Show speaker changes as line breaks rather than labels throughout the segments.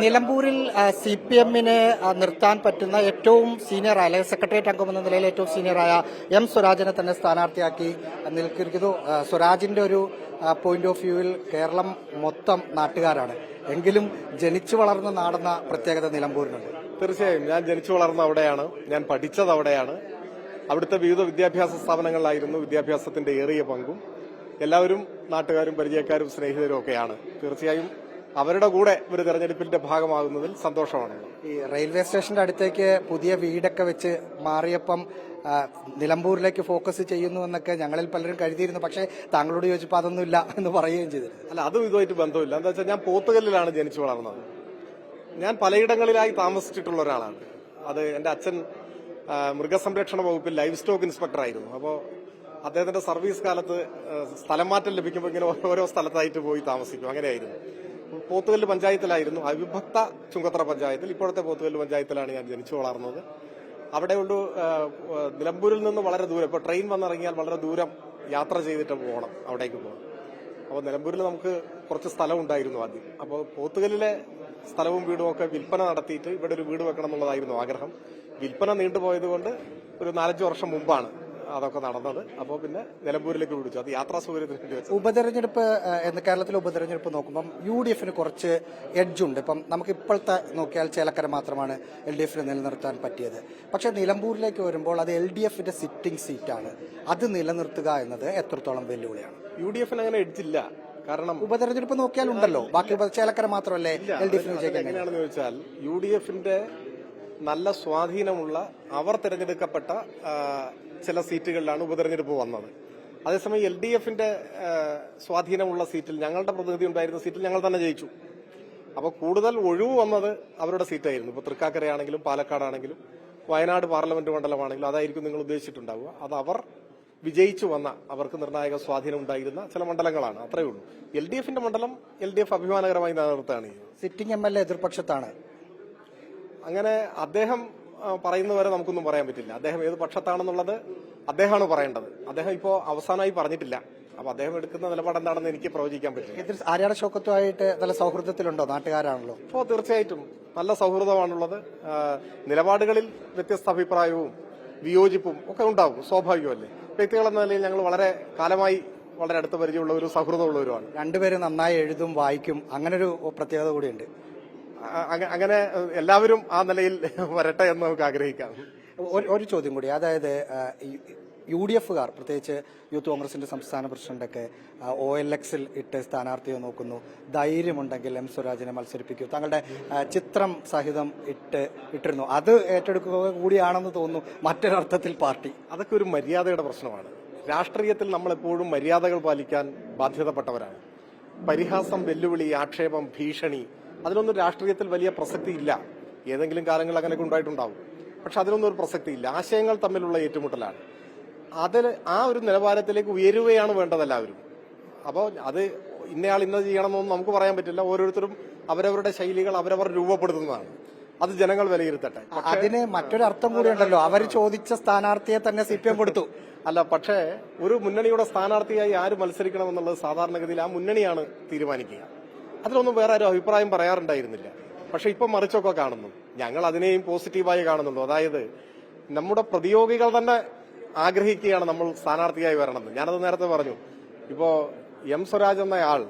നിലമ്പൂരിൽ CPM-നെ നിർത്താൻ പറ്റുന്ന ഏറ്റവും സീനിയറായ അല്ലെങ്കിൽ സെക്രട്ടേറിയറ്റ് അംഗം എന്ന നിലയിൽ ഏറ്റവും സീനിയറായ M. സ്വരാജിനെ തന്നെ സ്ഥാനാർത്ഥിയാക്കി നിൽക്കിയിരിക്കുന്നു. സ്വരാജിന്റെ ഒരു പോയിന്റ് ഓഫ് വ്യൂവിൽ കേരളം മൊത്തം നാട്ടുകാരാണ്. എങ്കിലും ജനിച്ചു വളർന്ന നാടെന്ന പ്രത്യേകത നിലമ്പൂരിനുണ്ട്.
തീർച്ചയായും ഞാൻ ജനിച്ചു വളർന്ന അവിടെയാണ്, ഞാൻ പഠിച്ചത് അവിടെയാണ്. അവിടുത്തെ വിവിധ വിദ്യാഭ്യാസ സ്ഥാപനങ്ങളിലായിരുന്നു വിദ്യാഭ്യാസത്തിന്റെ ഏറിയ പങ്കും. എല്ലാവരും നാട്ടുകാരും പരിചയക്കാരും സ്നേഹിതരും ഒക്കെയാണ്. തീർച്ചയായും അവരുടെ കൂടെ ഒരു തെരഞ്ഞെടുപ്പിന്റെ ഭാഗമാകുന്നതിൽ സന്തോഷമാണ്.
ഈ റെയിൽവേ സ്റ്റേഷന്റെ അടുത്തേക്ക് പുതിയ വീടൊക്കെ വെച്ച് മാറിയപ്പം നിലമ്പൂരിലേക്ക് ഫോക്കസ് ചെയ്യുന്നു എന്നൊക്കെ ഞങ്ങളിൽ പലരും കരുതിയിരുന്നു. പക്ഷേ താങ്കളോട് ചോദിച്ചപ്പോൾ അതൊന്നുമില്ല എന്ന് പറയുകയും ചെയ്തു.
അല്ല, അതും ഇതുമായിട്ട് ബന്ധമില്ല. എന്താ വെച്ചാൽ ഞാൻ പോത്തുകല്ലിലാണ് ജനിച്ചു വളർന്നത്. ഞാൻ പലയിടങ്ങളിലായി താമസിച്ചിട്ടുള്ള ഒരാളാണ്. അത് എന്റെ അച്ഛൻ മൃഗസംരക്ഷണ വകുപ്പിൽ ലൈവ് സ്റ്റോക്ക് ഇൻസ്പെക്ടർ ആയിരുന്നു. അപ്പോൾ അദ്ദേഹത്തിന്റെ സർവീസ് കാലത്ത് സ്ഥലം മാറ്റം ലഭിക്കുമ്പോൾ ഇങ്ങനെ ഓരോ സ്ഥലത്തായിട്ട് പോയി താമസിക്കും. അങ്ങനെയായിരുന്നു. പോത്തുകല്ല് പഞ്ചായത്തിലായിരുന്നു, അവിഭക്ത ചുങ്കത്തറ പഞ്ചായത്തിൽ. ഇപ്പോഴത്തെ പോത്തുകല്ല് പഞ്ചായത്തിലാണ് ഞാൻ ജനിച്ചു വളർന്നത്. അവിടെ ഒരു നിലമ്പൂരിൽ നിന്ന് വളരെ ദൂരം, ഇപ്പോൾ ട്രെയിൻ വന്നിറങ്ങിയാൽ വളരെ ദൂരം യാത്ര ചെയ്തിട്ട് പോകണം അവിടേക്ക് പോകണം. അപ്പോൾ നിലമ്പൂരിൽ നമുക്ക് കുറച്ച് സ്ഥലം ഉണ്ടായിരുന്നു ആദ്യം. അപ്പോൾ പോത്തുകല്ലിലെ സ്ഥലവും വീടും ഒക്കെ വിൽപ്പന നടത്തിയിട്ട് ഇവിടെ ഒരു വീട് വെക്കണം എന്നുള്ളതായിരുന്നു ആഗ്രഹം. വിൽപ്പന നീണ്ടുപോയത് കൊണ്ട് ഒരു 4-5 വർഷം മുമ്പാണ് അതൊക്കെ നടന്നത്. അപ്പോൾ പിന്നെ നിലമ്പൂരിലേക്ക് വിളിച്ചു. അത് യാത്രാ സൗകര്യത്തിന് വേണ്ടി.
ഉപതെരഞ്ഞെടുപ്പ് കേരളത്തിലെ ഉപതെരഞ്ഞെടുപ്പ് നോക്കുമ്പം UDF-ന് കുറച്ച് എഡ്ജുണ്ട്. ഇപ്പം നമുക്ക് ഇപ്പോഴത്തെ നോക്കിയാൽ ചേലക്കര മാത്രമാണ് LDF-ന് നിലനിർത്താൻ പറ്റിയത്. പക്ഷെ നിലമ്പൂരിലേക്ക് വരുമ്പോൾ അത് LDF-ന്റെ സിറ്റിംഗ് സീറ്റാണ്. അത് നിലനിർത്തുക എന്നത് എത്രത്തോളം വെല്ലുവിളിയാണ്?
UDF-ന് അങ്ങനെ എഡ്ജില്ല. കാരണം
ഉപതെരഞ്ഞെടുപ്പ് നോക്കിയാൽ ഉണ്ടല്ലോ, ബാക്കി ചേലക്കര മാത്രമല്ലേ LDF-ന് വിജയിക്കാൻ.
എങ്ങനെയാണെന്ന് ചോദിച്ചാൽ UDF-ന്റെ നല്ല സ്വാധീനമുള്ള അവർ തിരഞ്ഞെടുക്കപ്പെട്ട ചില സീറ്റുകളിലാണ് ഉപതെരഞ്ഞെടുപ്പ് വന്നത്. അതേസമയം LDF-ന്റെ സ്വാധീനമുള്ള സീറ്റിൽ, ഞങ്ങളുടെ പ്രതിനിധി ഉണ്ടായിരുന്ന സീറ്റിൽ ഞങ്ങൾ തന്നെ ജയിച്ചു. അപ്പോൾ കൂടുതൽ ഒഴിവ് വന്നത് അവരുടെ സീറ്റായിരുന്നു. ഇപ്പോൾ തൃക്കാക്കരയാണെങ്കിലും പാലക്കാടാണെങ്കിലും വയനാട് പാർലമെന്റ് മണ്ഡലമാണെങ്കിലും അതായിരിക്കും നിങ്ങൾ ഉദ്ദേശിച്ചിട്ടുണ്ടാവുക. അത് അവർ വിജയിച്ചു വന്ന, അവർക്ക് നിർണായക സ്വാധീനം ഉണ്ടായിരുന്ന ചില മണ്ഡലങ്ങളാണ്. അത്രയേ ഉള്ളൂ. LDF-ന്റെ മണ്ഡലം LDF അഭിമാനകരമായി നിലനിർത്തുകയാണ്.
സിറ്റിംഗ് MLA എതിർപക്ഷത്താണ്.
അങ്ങനെ അദ്ദേഹം പറയുന്നവരെ നമുക്കൊന്നും പറയാൻ പറ്റില്ല. അദ്ദേഹം ഏത് പക്ഷത്താണെന്നുള്ളത് അദ്ദേഹമാണ് പറയേണ്ടത്. അദ്ദേഹം ഇപ്പോൾ അവസാനമായി പറഞ്ഞിട്ടില്ല. അപ്പൊ അദ്ദേഹം എടുക്കുന്ന നിലപാട് എന്താണെന്ന് എനിക്ക് പ്രവചിക്കാൻ പറ്റില്ല.
ആര്യാട ഷൗക്കത്തുമായിട്ട് നല്ല സൗഹൃദത്തിലുണ്ടോ? നാട്ടുകാരാണല്ലോ.
ഇപ്പോൾ തീർച്ചയായിട്ടും നല്ല സൗഹൃദമാണുള്ളത്. നിലപാടുകളിൽ വ്യത്യസ്ത അഭിപ്രായവും വിയോജിപ്പും ഒക്കെ ഉണ്ടാവും, സ്വാഭാവികമല്ലേ. വ്യക്തികളെന്ന നിലയിൽ ഞങ്ങൾ വളരെ കാലമായി വളരെ അടുത്ത പരിചയമുള്ള ഒരു സൗഹൃദമുള്ളവരുമാണ്.
രണ്ടുപേരും നന്നായി എഴുതും, വായിക്കും, അങ്ങനൊരു പ്രത്യേകത കൂടിയുണ്ട്.
അങ്ങനെ എല്ലാവരും ആ നിലയിൽ വരട്ടെ എന്ന് നമുക്ക് ആഗ്രഹിക്കാം.
ഒരു ചോദ്യം കൂടി, അതായത് UDF-കാർ, പ്രത്യേകിച്ച് യൂത്ത് കോൺഗ്രസിന്റെ സംസ്ഥാന പ്രസിഡന്റൊക്കെ OLX-ൽ ഇട്ട് സ്ഥാനാർത്ഥിയെ നോക്കുന്നു. ധൈര്യമുണ്ടെങ്കിൽ M. സ്വരാജിനെ മത്സരിപ്പിക്കൂ. താങ്കളുടെ ചിത്രം സഹിതം ഇട്ടിരുന്നു. അത് ഏറ്റെടുക്കുക കൂടിയാണെന്ന് തോന്നുന്നു മറ്റൊരർത്ഥത്തിൽ പാർട്ടി.
അതൊക്കെ ഒരു മര്യാദയുടെ പ്രശ്നമാണ്. രാഷ്ട്രീയത്തിൽ നമ്മളെപ്പോഴും മര്യാദകൾ പാലിക്കാൻ ബാധ്യതപ്പെട്ടവരാണ്. പരിഹാസം, വെല്ലുവിളി, ആക്ഷേപം, ഭീഷണി, അതിനൊന്നും രാഷ്ട്രീയത്തിൽ വലിയ പ്രസക്തിയില്ല. ഏതെങ്കിലും കാലങ്ങൾ അങ്ങനെയൊക്കെ ഉണ്ടായിട്ടുണ്ടാവും. പക്ഷെ അതിനൊന്നും ഒരു പ്രസക്തിയില്ല. ആശയങ്ങൾ തമ്മിലുള്ള ഏറ്റുമുട്ടലാണ്. അതിൽ ആ ഒരു നിലവാരത്തിലേക്ക് ഉയരുകയാണ് വേണ്ടത് എല്ലാവരും. അപ്പോൾ അത് ഇന്നയാൾ ഇന്നത് ചെയ്യണമെന്നൊന്നും നമുക്ക് പറയാൻ പറ്റില്ല. ഓരോരുത്തരും അവരവരുടെ ശൈലികൾ അവരവർ രൂപപ്പെടുത്തുന്നതാണ്. അത് ജനങ്ങൾ വിലയിരുത്തട്ടെ.
അതിന് മറ്റൊരർത്ഥം കൂടിയുണ്ടല്ലോ. അവർ ചോദിച്ച സ്ഥാനാർത്ഥിയെ തന്നെ CPM കൊടുത്തു.
അല്ല, പക്ഷേ ഒരു മുന്നണിയുടെ സ്ഥാനാർത്ഥിയായി ആര് മത്സരിക്കണമെന്നുള്ളത് സാധാരണഗതിയിൽ ആ മുന്നണിയാണ് തീരുമാനിക്കുക. അതിലൊന്നും വേറെ ആരും അഭിപ്രായം പറയാറുണ്ടായിരുന്നില്ല. പക്ഷെ ഇപ്പം മറിച്ചൊക്കെ കാണുന്നു. ഞങ്ങൾ അതിനെയും പോസിറ്റീവായി കാണുന്നുള്ളൂ. അതായത് നമ്മുടെ പ്രതിയോഗികൾ തന്നെ ആഗ്രഹിക്കുകയാണ് നമ്മൾ സ്ഥാനാർത്ഥിയായി വരണമെന്ന്. ഞാനത് നേരത്തെ പറഞ്ഞു. ഇപ്പോ M. സ്വരാജ് എന്നയാൾ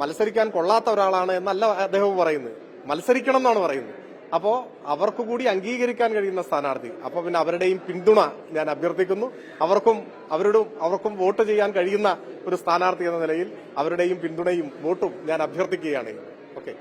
മത്സരിക്കാൻ കൊള്ളാത്ത ഒരാളാണ് എന്നല്ല അദ്ദേഹം പറയുന്നത്, മത്സരിക്കണം എന്നാണ് പറയുന്നത്. അപ്പോ അവർക്ക് കൂടി അംഗീകരിക്കാൻ കഴിയുന്ന സ്ഥാനാർത്ഥി. അപ്പൊ പിന്നെ അവരുടെയും പിന്തുണ ഞാൻ അഭ്യർത്ഥിക്കുന്നു. അവർക്കും വോട്ട് ചെയ്യാൻ കഴിയുന്ന ഒരു സ്ഥാനാർത്ഥി എന്ന നിലയിൽ അവരുടെയും പിന്തുണയും വോട്ടും ഞാൻ അഭ്യർത്ഥിക്കുകയാണ്. ഓക്കെ.